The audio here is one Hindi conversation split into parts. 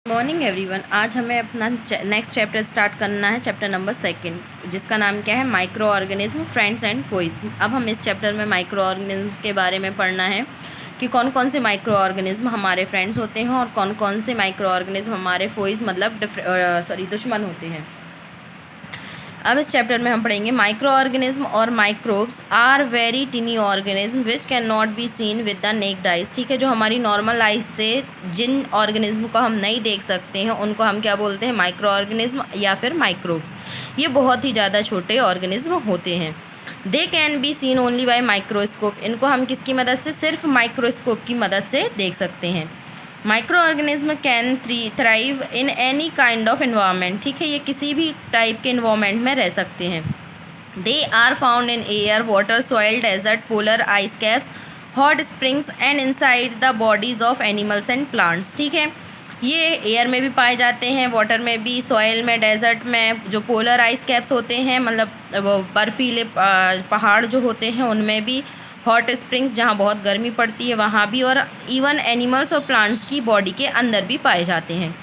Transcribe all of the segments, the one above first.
Morning everyone. आज हमें अपना नेक्स्ट चैप्टर स्टार्ट करना है, चैप्टर नंबर 2, जिसका नाम क्या है, माइक्रो ऑर्गेनिज्म, फ्रेंड्स एंड फोइज। अब हम इस चैप्टर में माइक्रो ऑर्गेनिज्म के बारे में पढ़ना है कि कौन कौन से माइक्रो ऑर्गेनिज्म हमारे फ्रेंड्स होते हैं और कौन कौन से माइक्रो ऑर्गेनिज्म हमारे फोइज मतलब दुश्मन होते हैं। अब इस चैप्टर में हम पढ़ेंगे माइक्रो ऑर्गेनिज्म और microbes are very tiny organism which can not be seen with the naked eyes. ठीक है, जो हमारी नॉर्मल आइज से जिन ऑर्गेनिज्म को हम नहीं देख सकते हैं उनको हम क्या बोलते हैं, माइक्रो ऑर्गेनिज्म या फिर माइक्रोब्स। ये बहुत ही ज़्यादा छोटे ऑर्गेनिज्म होते हैं। They can be seen only by microscope. इनको हम किसकी मदद से, सिर्फ माइक्रोस्कोप की मदद से देख सकते हैं। Micro organism can thrive in any kind of environment. ठीक है, ये किसी भी टाइप के इन्वायरमेंट में रह सकते हैं। They are found in air, water, soil, desert, polar ice caps, hot springs and inside the bodies of animals and plants. ठीक है, ये एयर में भी पाए जाते हैं, वाटर में भी, सॉइल में, डेजर्ट में, जो पोलर आइस कैप्स होते हैं मतलब वो बर्फीले पहाड़ जो होते हैं उनमें भी, हॉट स्प्रिंग्स जहाँ बहुत गर्मी पड़ती है वहाँ भी, और इवन एनिमल्स और प्लांट्स की बॉडी के अंदर भी पाए जाते हैं।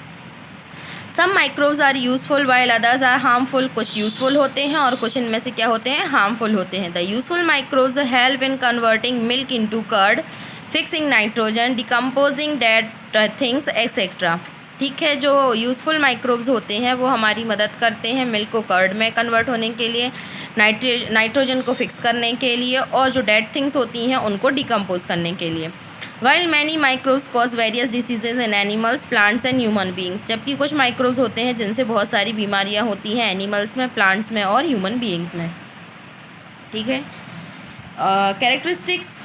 Some microbes are useful while others are harmful. कुछ यूज़फुल होते हैं और कुछ इनमें से क्या होते हैं, हार्मफुल होते हैं। The useful microbes help in converting milk into curd, fixing nitrogen, decomposing dead things etcetera. ठीक है, जो यूज़फुल माइक्रोब्स होते हैं वो हमारी मदद करते हैं मिल्क को कर्ड में कन्वर्ट होने के लिए, नाइट्रोजन को फिक्स करने के लिए, और जो डेड थिंग्स होती हैं उनको डिकम्पोज करने के लिए। While many microbes cause various diseases in animals, plants and human beings. जबकि कुछ माइक्रोब्स होते हैं जिनसे बहुत सारी बीमारियां होती हैं एनिमल्स में, प्लांट्स में और ह्यूमन बींग्स में। ठीक है, characteristics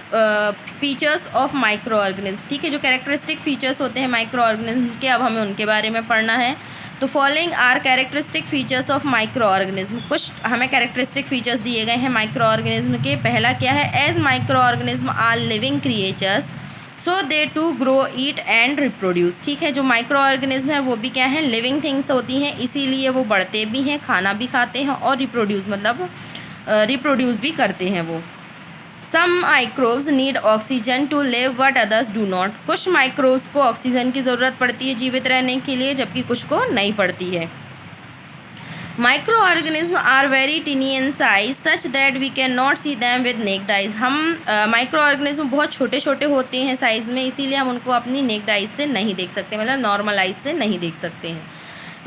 features of micro organism. ठीक है, जो कैरेक्टरिस्टिक फीचर्स होते हैं माइक्रो ऑर्गेनिज्म के, अब हमें उनके बारे में पढ़ना है। तो following are characteristic features of micro organism. कुछ हमें कैरेक्टरिस्टिक फीचर्स दिए गए हैं माइक्रो ऑर्गेनिज्म के। पहला क्या है, as micro organism are living creatures so they too grow, eat and reproduce. ठीक है, जो माइक्रो ऑर्गेनिज्म है वो भी क्या है, लिविंग थिंग्स होती हैं, इसीलिए वो बढ़ते भी हैं, खाना भी खाते हैं और रिप्रोड्यूस मतलब रिप्रोड्यूस भी करते हैं वो। Some microbes need oxygen to live but others do not. कुछ माइक्रोब्स को ऑक्सीजन की ज़रूरत पड़ती है जीवित रहने के लिए, जबकि कुछ को नहीं पड़ती है। Micro organism are very tiny in size such that we can not see them with naked eyes. हम माइक्रो ऑर्गेनिज्म बहुत छोटे छोटे होते हैं साइज़ में, इसीलिए हम उनको अपनी नेक्ड आइज से नहीं देख सकते, मतलब नॉर्मल आइज से नहीं देख सकते हैं।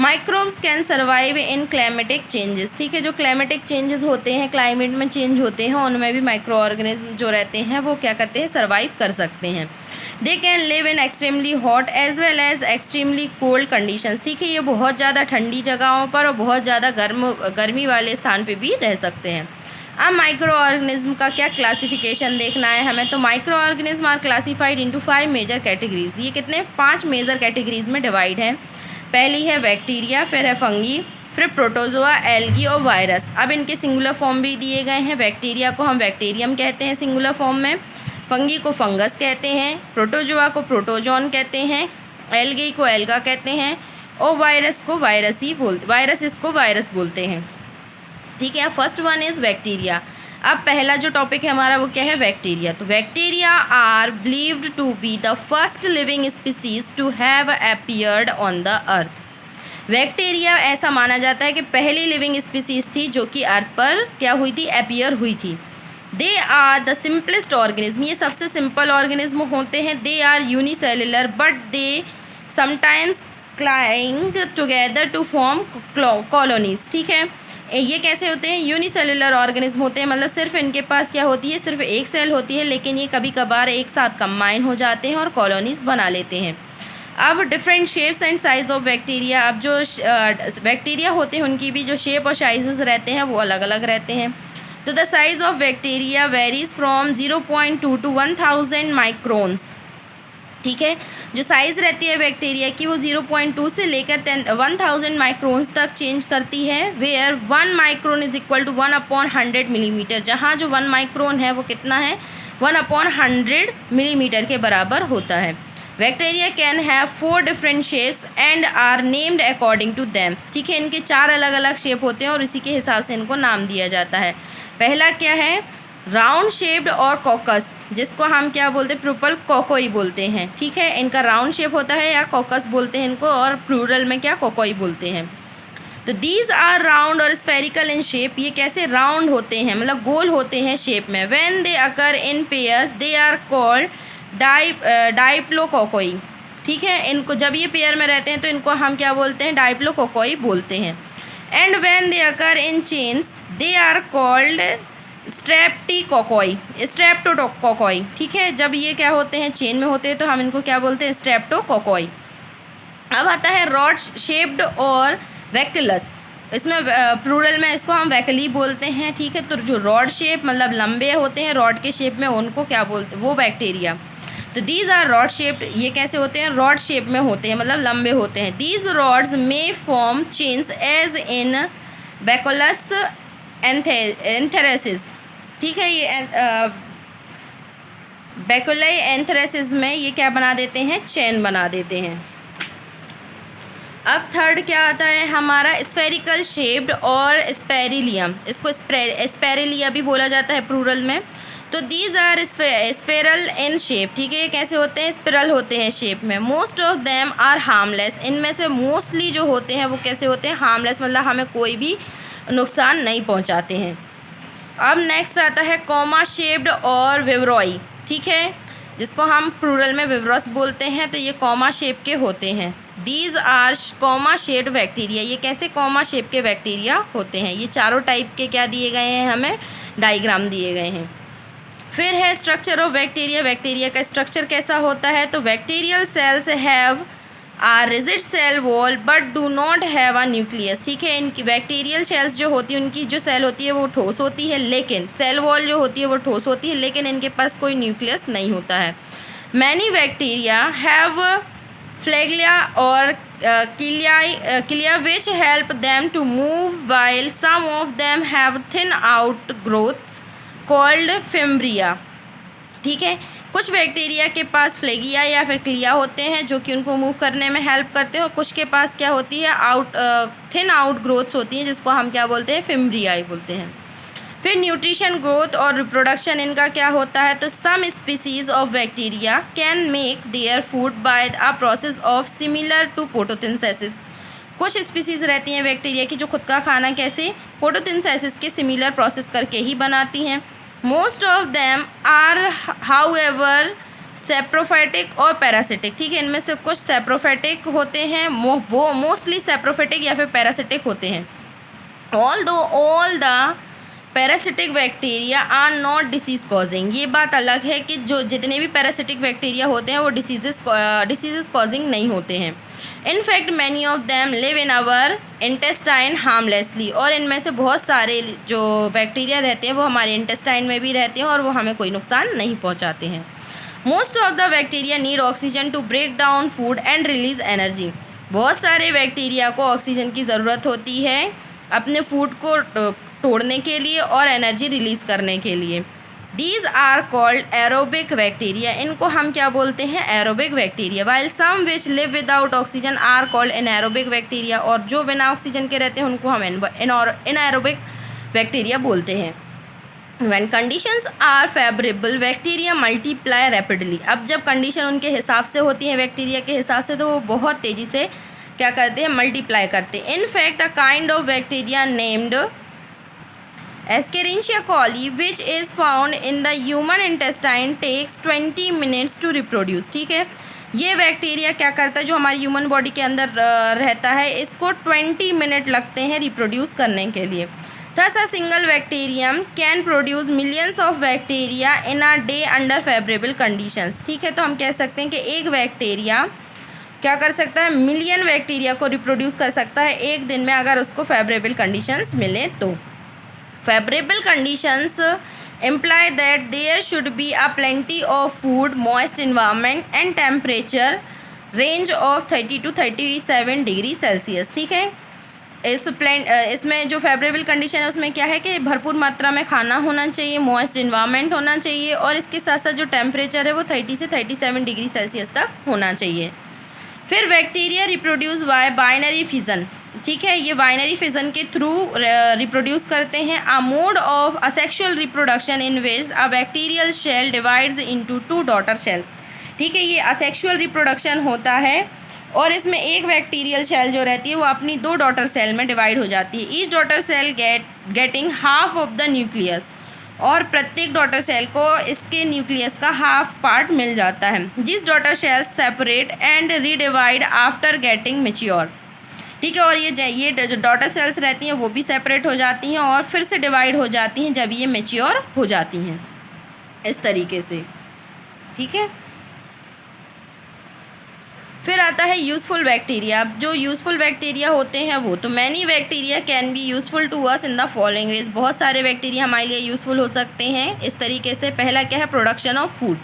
Microbes can survive in climatic changes. ठीक है, जो क्लाइमेटिक चेंजेस होते हैं, क्लाइमेट में चेंज होते हैं, उनमें भी माइक्रो ऑर्गेनिज्म जो रहते हैं वो क्या करते हैं, सर्वाइव कर सकते हैं। They can live in extremely hot as well as extremely cold conditions. ठीक है, ये बहुत ज़्यादा ठंडी जगहों पर और बहुत ज़्यादा गर्मी वाले स्थान पे भी रह सकते हैं। अब माइक्रो ऑर्गेनिज्म का क्या क्लासिफिकेशन देखना है हमें, तो micro organism are classified into 5 major categories. ये कितने, 5 मेजर कैटेगरीज में डिवाइड है। पहली है बैक्टीरिया, फिर है फंगी, फिर प्रोटोजोआ, एल्गी और वायरस। अब इनके सिंगुलर फॉर्म भी दिए गए हैं। बैक्टीरिया को हम बैक्टीरियम कहते हैं सिंगुलर फॉर्म में, फंगी को फंगस कहते हैं, प्रोटोजोआ को प्रोटोजोन कहते हैं, एल्गी को एल्गा कहते हैं, और वायरस को वायरस बोलते हैं। ठीक है, फर्स्ट वन इज़ बैक्टीरिया। अब पहला जो टॉपिक है हमारा वो क्या है, बैक्टीरिया। तो bacteria are believed to be the first living species to have appeared on the earth. Bacteria ऐसा माना जाता है कि पहली लिविंग स्पीसीज थी जो कि अर्थ पर क्या हुई थी, अपीयर हुई थी। They are the simplest organism. ये सबसे सिंपल ऑर्गेनिज्म होते हैं। They are unicellular but they sometimes cling together to form colonies. ठीक है, ये कैसे होते हैं, यूनिसेलुलर ऑर्गेनिज्म होते हैं, मतलब सिर्फ इनके पास क्या होती है, सिर्फ एक सेल होती है, लेकिन ये कभी कभार एक साथ कंबाइन हो जाते हैं और कॉलोनीज बना लेते हैं। अब different shapes and size of bacteria. अब जो बैक्टीरिया होते हैं उनकी भी जो शेप और साइजेस रहते हैं वो अलग अलग रहते हैं। तो the size of bacteria varies from 0.2 to 1000 microns. ठीक है, जो साइज़ रहती है बैक्टीरिया की वो 0.2 से लेकर 1000 माइक्रोन्स तक चेंज करती है। Where 1 micron is equal to 1/100 millimetre. जहाँ जो 1 माइक्रोन है वो कितना है, 1/100 मिलीमीटर के बराबर होता है। Bacteria can have 4 different shapes and are named according to them. ठीक है, इनके 4 अलग अलग शेप होते हैं और इसी के हिसाब से इनको नाम दिया जाता है। पहला क्या है, राउंड शेप्ड और कॉकस, जिसको हम क्या बोलते हैं, प्रूपल कोकोई बोलते हैं, ठीक है। इनका राउंड शेप होता है या कॉकस बोलते हैं इनको, और प्लूरल में क्या कोकोई बोलते हैं। तो दीज आर राउंड और स्फेरिकल इन शेप, ये कैसे राउंड होते हैं, मतलब गोल होते हैं शेप में। When they occur in pairs they are called diplococci, ठीक है। इनको जब ये पेयर में रहते हैं तो इनको हम क्या बोलते हैं, डाइप्लोकोकोई बोलते हैं। And when they occur in chains they are called streptococci, streptococci, ठीक है। जब ये क्या होते हैं, चेन में होते हैं, तो हम इनको क्या बोलते हैं, स्ट्रेप्टोकोकोई। अब आता है रॉड शेप्ड और वैकुलस, इसमें प्लूरल में इसको हम वैकली बोलते हैं, ठीक है। तो जो रॉड शेप मतलब लंबे होते हैं रॉड के शेप में, उनको क्या बोलते हैं, वो बैक्टीरिया। तो दीज आर रॉड शेप्ड, ये कैसे होते हैं, रॉड शेप में होते हैं, मतलब लंबे होते हैं। दीज रॉड्स में फॉर्म चेन्स एज इन बैकुलस एंथेरेसिस, ठीक है। ये बैकुलाई एंथेरेसिस में ये क्या बना देते हैं, चेन बना देते हैं। अब थर्ड क्या आता है हमारा, स्फेरिकल शेप्ड और स्पेरिलियम, इसको स्पेरिलिया भी बोला जाता है प्लूरल में। तो दीज आर स्फेरल इन शेप, ठीक है। ये कैसे होते हैं, स्पिरल होते हैं शेप में। Most of them are harmless, इनमें से मोस्टली जो होते हैं वो कैसे होते हैं, हार्मलेस, मतलब हमें कोई भी नुकसान नहीं पहुंचाते हैं। अब नेक्स्ट आता है कॉमा शेप्ड और विवरॉई, ठीक है, जिसको हम प्लूरल में विवरस बोलते हैं। तो ये कॉमा शेप के होते हैं। These R comma shaped bacteria, ये कैसे कॉमा शेप के बैक्टीरिया होते हैं। ये चारों टाइप के क्या दिए गए हैं, हमें डायग्राम दिए गए हैं। फिर है स्ट्रक्चर ऑफ बैक्टीरिया, बैक्टीरिया का स्ट्रक्चर कैसा होता है। तो bacterial cells have are rigid cell wall but do not have a nucleus, ठीक है। इनकी बैक्टीरियल सेल्स जो होती है, उनकी जो सेल होती है वो ठोस होती है, लेकिन सेल वॉल जो होती है वो ठोस होती है, लेकिन इनके पास कोई न्यूक्लियस नहीं होता है। मैनी बैक्टीरिया हैव फ्लैगलिया और cilia which help them to move, while some of them have thin outgrowths called fimbriae, ठीक है। कुछ बैक्टीरिया के पास फ्लेगिया या फिर क्लिया होते हैं जो कि उनको मूव करने में हेल्प करते हैं, और कुछ के पास क्या होती है, थिन आउट ग्रोथ्स होती हैं, जिसको हम क्या बोलते हैं, फिम्ब्रियाई बोलते हैं। फिर न्यूट्रिशन, ग्रोथ और रिप्रोडक्शन इनका क्या होता है। तो some species of bacteria can make their food by a process of similar to photosynthesis, कुछ स्पीसीज रहती हैं बैक्टीरिया की जो खुद का खाना कैसे, फोटोसिंथेसिस के सिमिलर प्रोसेस करके ही बनाती हैं। Most of them are however saprophytic और पैरासिटिक, ठीक है। इनमें से कुछ सेप्रोफाइटिक होते हैं, वो मोस्टली सेप्रोफाइटिक या फिर पैरासिटिक होते हैं। All the parasitic bacteria are not disease causing, ये बात अलग है कि जो जितने भी पैरासिटिक बैक्टीरिया होते हैं वो डिसीजेस कॉजिंग नहीं होते हैं। In fact many of them live in our intestine harmlessly, और इनमें से बहुत सारे जो बैक्टीरिया रहते हैं वो हमारे इंटेस्टाइन में भी रहते हैं और वो हमें कोई नुकसान नहीं पहुंचाते हैं। Most of the bacteria need oxygen to break down food and release energy, बहुत सारे बैक्टीरिया को ऑक्सीजन की ज़रूरत होती है अपने फूड को तोड़ने के लिए और एनर्जी रिलीज़ करने के लिए। These are called aerobic bacteria, इनको हम क्या बोलते हैं, aerobic bacteria. While some which live without oxygen are called anaerobic bacteria, और जो बिना ऑक्सीजन के रहते हैं उनको हम इनएरोबिक बैक्टीरिया बोलते हैं। When conditions are favourable bacteria multiply rapidly, अब जब कंडीशन उनके हिसाब से होती है बैक्टीरिया के हिसाब से, तो वो बहुत तेज़ी से क्या करते हैं, मल्टीप्लाई करते हैं। In fact a kind of bacteria named Escherichia coli which is found in the human intestine takes 20 minutes to reproduce, ठीक है। ये बैक्टीरिया क्या करता है, जो हमारी ह्यूमन बॉडी के अंदर रहता है, इसको 20 मिनट लगते हैं रिप्रोड्यूस करने के लिए। Thus a single bacterium can produce millions of bacteria in a day under favourable conditions, ठीक है। तो हम कह सकते हैं कि एक बैक्टीरिया क्या कर सकता है, मिलियन बैक्टीरिया को रिप्रोड्यूस कर सकता है एक दिन में, अगर उसको फेवरेबल कंडीशंस मिले तो। Favorable conditions imply that there should be a plenty of food, moist environment and temperature range of 30 to 37 degree Celsius, ठीक है। इसमें जो फेवरेबल कंडीशन है उसमें क्या है कि भरपूर मात्रा में खाना होना चाहिए, मॉइस्ट इन्वायरमेंट होना चाहिए, और इसके साथ साथ जो टेम्परेचर है वो 30 से 37 डिग्री सेल्सियस तक होना चाहिए। फिर bacteria reproduce by binary fission, ठीक है, ये बाइनरी फिजन के थ्रू रिप्रोड्यूस करते हैं। A mode of asexual reproduction in which a bacterial shell divides into 2 daughter shells. ठीक है, ये असेक्सुअल रिप्रोडक्शन होता है और इसमें एक बैक्टीरियल शेल जो रहती है वो अपनी 2 डॉटर सेल में डिवाइड हो जाती है। Each daughter cell getting half of the nucleus, और प्रत्येक डॉटर सेल को इसके न्यूक्लियस का हाफ पार्ट मिल जाता है। This daughter cells separate and redivide after getting mature. ठीक है, और ये जो डॉटर सेल्स रहती हैं वो भी सेपरेट हो जाती हैं और फिर से डिवाइड हो जाती हैं जब ये मैच्योर हो जाती हैं, इस तरीके से। ठीक है, फिर आता है यूज़फुल बैक्टीरिया। जो यूज़फुल बैक्टीरिया होते हैं वो तो many bacteria can be useful to us in the following ways. बहुत सारे बैक्टीरिया हमारे लिए यूज़फुल हो सकते हैं इस तरीके से। पहला क्या है, प्रोडक्शन ऑफ फूड।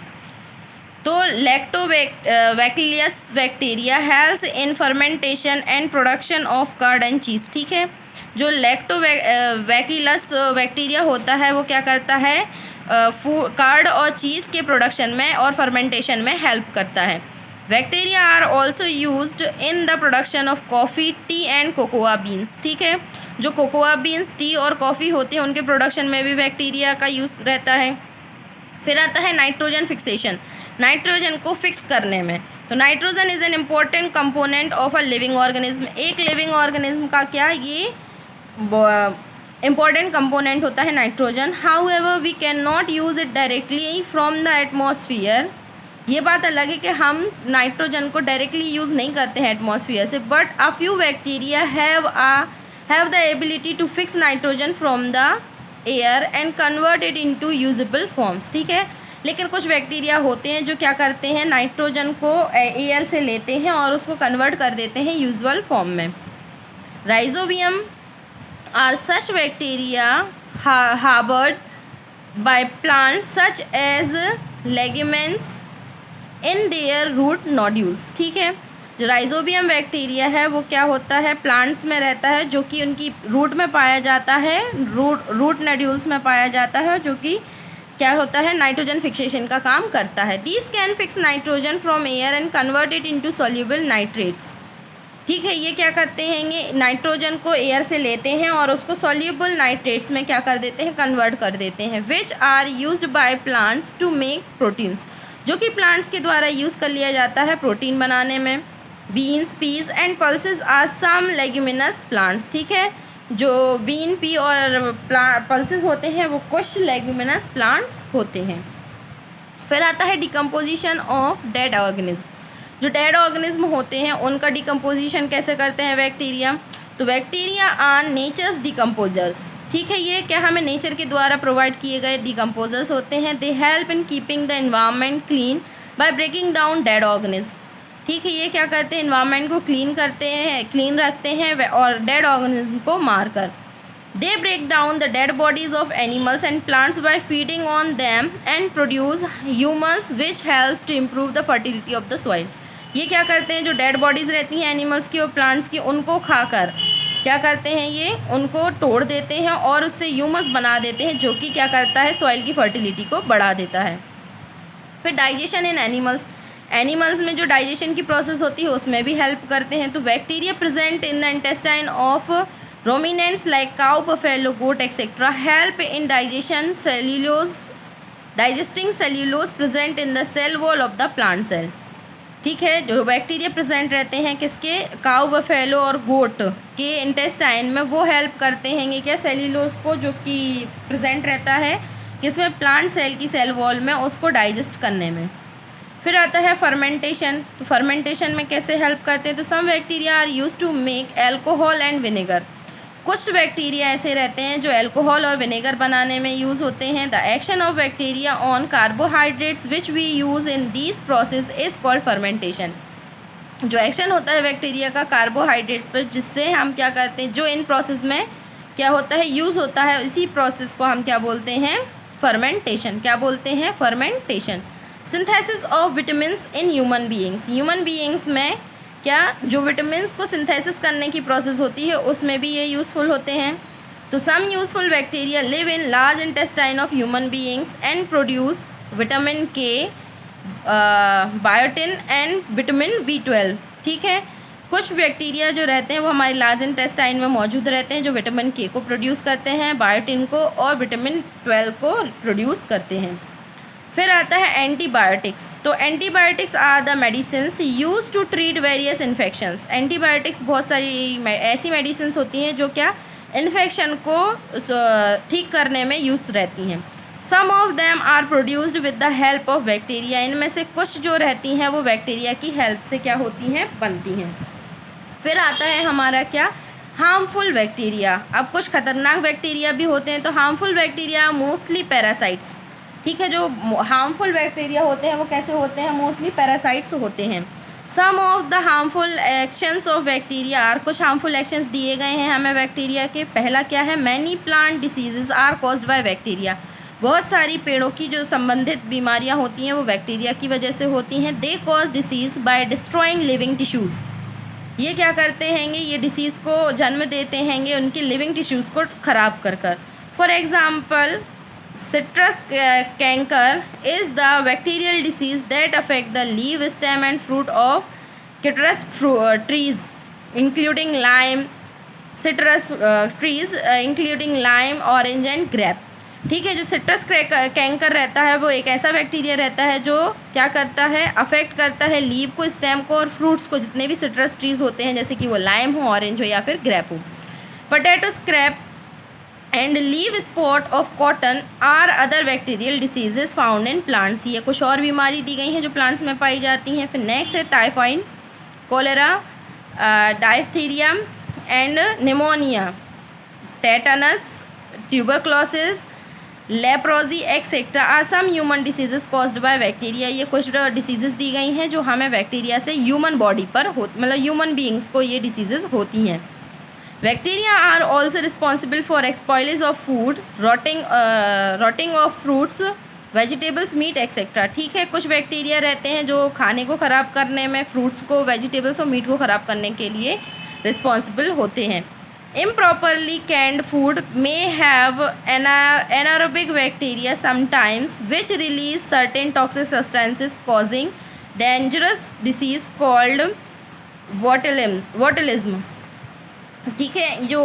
तो lactobacillus bacteria helps in fermentation and production of curd and cheese. ठीक है, जो लैक्टोबैक्टीरियस बैक्टीरिया होता है वो क्या करता है, कर्ड और चीज़ के प्रोडक्शन में और फर्मेंटेशन में हेल्प करता है। Bacteria are also used in the production of coffee, tea and cocoa beans. ठीक है, जो कोकोआ बीन्स, टी और कॉफ़ी होते हैं उनके प्रोडक्शन में भी बैक्टीरिया का यूज़ रहता है। फिर आता है नाइट्रोजन फिक्सेशन, नाइट्रोजन को फिक्स करने में। तो nitrogen is an important component of a living organism. एक लिविंग ऑर्गेनिज्म का क्या ये इम्पॉर्टेंट कंपोनेंट होता है nitrogen. However we can not use it directly from the atmosphere. ये बात अलग है कि हम नाइट्रोजन को डायरेक्टली यूज़ नहीं करते हैं एटमॉस्फियर से, but a few bacteria have the ability to fix nitrogen from the air and convert it into usable forms. ठीक है, लेकिन कुछ बैक्टीरिया होते हैं जो क्या करते हैं, नाइट्रोजन को एयर से लेते हैं और उसको कन्वर्ट कर देते हैं यूजुअल फॉर्म में। Rhizobium are such bacteria harboured by plants such as legumes in their root nodules. ठीक है, जो राइजोबियम बैक्टीरिया है वो क्या होता है, प्लांट्स में रहता है जो कि उनकी रूट में पाया जाता है, रूट नोड्यूल्स में पाया जाता है, जो कि क्या होता है, नाइट्रोजन फिक्सेशन का काम करता है। These can fix nitrogen from air and convert it into soluble nitrates. ठीक है, ये क्या करते हैं, ये नाइट्रोजन को एयर से लेते हैं और उसको सॉल्युबल नाइट्रेट्स में क्या कर देते हैं, कन्वर्ट कर देते हैं। Which are used by plants to make proteins, जो कि प्लांट्स के द्वारा यूज़ कर लिया जाता है प्रोटीन बनाने में। Beans, peas and pulses are some leguminous plants. ठीक है, जो बीन, पी और पल्सेस होते हैं वो कुछ लेग्यूमिनस प्लांट्स होते हैं। फिर आता है डिकम्पोजिशन ऑफ डेड ऑर्गेनिज्म। जो डेड ऑर्गेनिज्म होते हैं उनका डिकम्पोजिशन कैसे करते हैं बैक्टीरिया। तो बैक्टीरिया आर नेचर्स डिकम्पोजर्स। ठीक है, ये क्या हमें नेचर के द्वारा प्रोवाइड किए गए डिकम्पोजर्स होते हैं। They help in keeping the environment clean by breaking down dead organism. ठीक है, ये क्या करते हैं, एनवायरनमेंट को क्लीन करते हैं, क्लीन रखते हैं और डेड ऑर्गेनिज्म को मारकर। They break down the dead bodies of animals and plants by feeding on them and produce humus which helps to improve the fertility of the soil. ये क्या करते हैं, जो डेड बॉडीज़ रहती हैं एनिमल्स की और प्लांट्स की, उनको खाकर क्या करते हैं, ये उनको तोड़ देते हैं और उससे ह्यूमस बना देते हैं, जो कि क्या करता है, सॉइल की फर्टिलिटी को बढ़ा देता है। फिर डाइजेशन इन एनिमल्स, एनिमल्स में जो डाइजेशन की प्रोसेस होती है उसमें भी हेल्प करते हैं। तो bacteria present in the intestine of ruminants like cow, buffalo, goat etcetera help in digestion cellulose, digesting cellulose present in the cell wall of the plant cell. ठीक है, जो बैक्टीरिया प्रेजेंट रहते हैं किसके, काउ, बफेलो और गोट के इंटेस्टाइन में, वो हेल्प करते हैं ये क्या, सेल्यूलोज को, जो कि प्रेजेंट रहता है किसमें, प्लांट सेल की सेल वॉल में, उसको डाइजेस्ट करने में। फिर आता है फर्मेंटेशन। तो फर्मेंटेशन में कैसे हेल्प करते हैं, तो some bacteria are use to make alcohol and vinegar. कुछ बैक्टीरिया ऐसे रहते हैं जो एल्कोहल और विनेगर बनाने में यूज़ होते हैं। The action of bacteria on carbohydrates which we use in this process is called fermentation. जो एक्शन होता है बैक्टीरिया का कार्बोहाइड्रेट्स पर, जिससे हम क्या करते हैं, जो इन प्रोसेस में क्या होता है, यूज़ होता है, इसी प्रोसेस को हम क्या बोलते हैं, फर्मेंटेशन। क्या बोलते हैं, fermentation. Synthesis of vitamins in human beings, human beings में क्या जो विटामिन्स को सिंथेसिस करने की प्रोसेस होती है उसमें भी ये यूज़फुल होते हैं। तो some useful bacteria live in large intestine of human beings and produce vitamin K, biotin and vitamin B12। ठीक है, कुछ बैक्टीरिया जो रहते हैं वो हमारे लार्ज इंटेस्टाइन में मौजूद रहते हैं, जो विटामिन के को प्रोड्यूस करते हैं, बायोटिन को और विटामिन 12 को प्रोड्यूस करते हैं। फिर आता है एंटीबायोटिक्स। तो antibiotics are the medicines use to treat various infections. Antibiotics बहुत सारी ऐसी मेडिसिन्स होती हैं जो क्या इन्फेक्शन को ठीक करने में यूज़ रहती हैं। Some of them are produced with the help of bacteria. इनमें से कुछ जो रहती हैं वो बैक्टीरिया की हेल्प से क्या होती हैं, बनती हैं। फिर आता है हमारा क्या, हार्मफुल बैक्टीरिया। अब कुछ खतरनाक बैक्टीरिया भी होते हैं। तो हार्मफुल बैक्टीरिया मोस्टली पैरासाइट्स, ठीक है। जो हार्मफुल बैक्टीरिया होते हैं वो कैसे होते हैं, मोस्टली पैरासाइट्स होते हैं। Some of the harmful actions of bacteria are, कुछ हार्मफुल एक्शंस दिए गए हैं हमें बैक्टीरिया के। पहला क्या है, many plant diseases are caused by bacteria. बहुत सारी पेड़ों की जो संबंधित बीमारियां होती हैं वो बैक्टीरिया की वजह से होती हैं। They cause disease by destroying living tissues. ये क्या करते हैंगे, ये डिसीज़ को जन्म देते हैंगे उनकी लिविंग टिश्यूज़ को ख़राब कर कर। For example citrus canker is the bacterial disease that affect the leave, stem and fruit of citrus trees including lime, citrus trees including lime, orange and grape। ठीक है, जो सिट्रस कैंकर रहता है वो एक ऐसा बैक्टीरिया रहता है जो क्या करता है, अफेक्ट करता है लीव को, स्टेम को और फ्रूट्स को, जितने भी सिट्रस ट्रीज होते हैं, जैसे कि वो लाइम हो, ऑरेंज हो या फिर ग्रेप हो। Potato scrap and leaf spot of cotton are other bacterial diseases found in plants. ये कुछ और बीमारी दी गई हैं जो प्लांट्स में पाई जाती हैं। फिर नेक्स्ट है typhoid, cholera, diphtheria and pneumonia, tetanus, tuberculosis, leprosy etcetera are some human diseases caused by bacteria. ये कुछ डिसीजेस दी गई हैं जो हमें बैक्टीरिया से ह्यूमन बॉडी पर मतलब ह्यूमन बीइंग्स को ये डिसीजेस होती हैं। Bacteria are also responsible for spoilage of food, rotting of fruits, vegetables, meat etcetera. ठीक है, कुछ बैक्टीरिया रहते हैं जो खाने को ख़राब करने में, फ्रूट्स को, वेजिटेबल्स और मीट को ख़राब करने के लिए रिस्पॉन्सिबल होते हैं। Improperly canned food may have anaerobic bacteria sometimes which release certain toxic substances causing dangerous disease called botulism। ठीक है, जो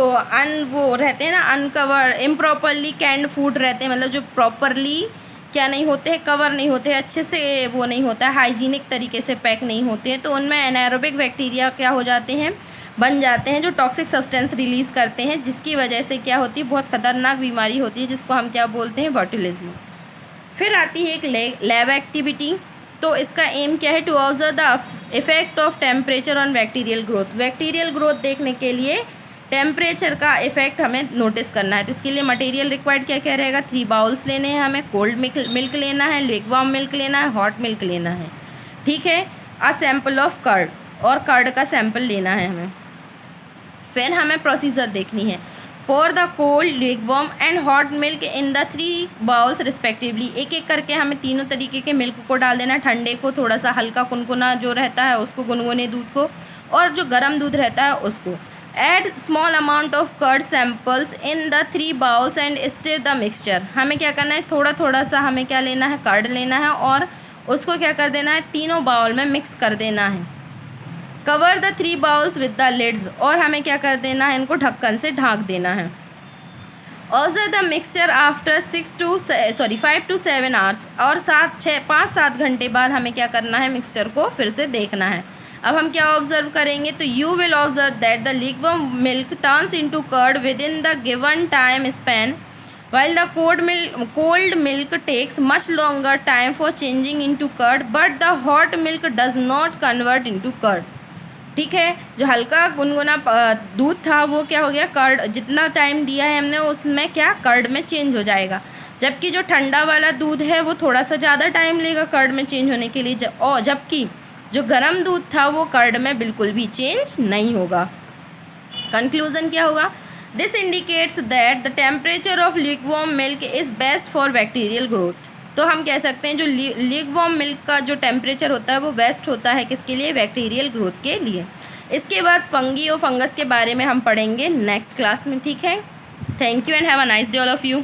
वो रहते हैं ना अनकवर, इम्प्रॉपरली कैंड फूड रहते हैं, मतलब जो प्रॉपरली क्या नहीं होते हैं, कवर नहीं होते हैं, अच्छे से वो नहीं होता है, हाइजीनिक तरीके से पैक नहीं होते हैं, तो उनमें एनाएरोबिक बैक्टीरिया क्या हो जाते हैं, बन जाते हैं, जो टॉक्सिक सब्सटेंस रिलीज़ करते हैं, जिसकी वजह से क्या होती है, बहुत ख़तरनाक बीमारी होती है जिसको हम क्या बोलते हैं, बॉटुलिज्म। फिर आती है एक लैब एक्टिविटी। तो इसका एम क्या है, to observe the effect of temperature on bacterial growth. Bacterial growth देखने के लिए टेम्परेचर का इफेक्ट हमें नोटिस करना है। तो इसके लिए मटेरियल रिक्वायर्ड क्या क्या रहेगा, 3 बाउल्स लेने हैं हमें, कोल्ड मिल्क लेना है, लेगवार्म मिल्क लेना है, हॉट मिल्क लेना है। ठीक है, अ सैम्पल ऑफ कर्ड, और कर्ड का सैंपल लेना है हमें। फिर हमें प्रोसीजर देखनी है, pour the cold, lukewarm and hot milk in the 3 bowls respectively. एक एक करके हमें तीनों तरीके के मिल्क को डाल देना, ठंडे को, थोड़ा सा हल्का कुनकुना जो रहता है उसको, गुनगुने दूध को, और जो गर्म दूध रहता है उसको। Add small amount of curd samples in the 3 bowls and stir the mixture। हमें क्या करना है, थोड़ा थोड़ा सा हमें क्या लेना है, कर्ड लेना है और उसको क्या कर देना है, तीनों बाउल में मिक्स कर देना है। Cover the 3 bowls with the lids, और हमें क्या कर देना है, इनको ढक्कन से ढाँक देना है। Observe the mixture after 5 to 7 hours, और 5-7 घंटे बाद हमें क्या करना है, मिक्सचर को फिर से देखना है। अब हम क्या ऑब्जर्व करेंगे, तो you will observe that the liquid milk turns into curd within the given time span, while the cold milk takes much longer time for changing into curd, but the hot milk does not convert into curd। ठीक है, जो हल्का गुनगुना दूध था वो क्या हो गया, कर्ड, जितना टाइम दिया है हमने उसमें क्या कर्ड में चेंज हो जाएगा, जबकि जो ठंडा वाला दूध है वो थोड़ा सा ज़्यादा टाइम लेगा कर्ड में चेंज होने के लिए, और जबकि जो गर्म दूध था वो कर्ड में बिल्कुल भी चेंज नहीं होगा। कंक्लूजन क्या होगा, this indicates that the temperature of lukewarm milk is best for bacterial growth. तो हम कह सकते हैं जो ल्यूकवार्म मिल्क का जो टेम्परेचर होता है वो बेस्ट होता है किसके लिए, बैक्टीरियल ग्रोथ के लिए। इसके बाद फंगी और फंगस के बारे में हम पढ़ेंगे नेक्स्ट क्लास में। ठीक है, thank you and have a nice day all of you.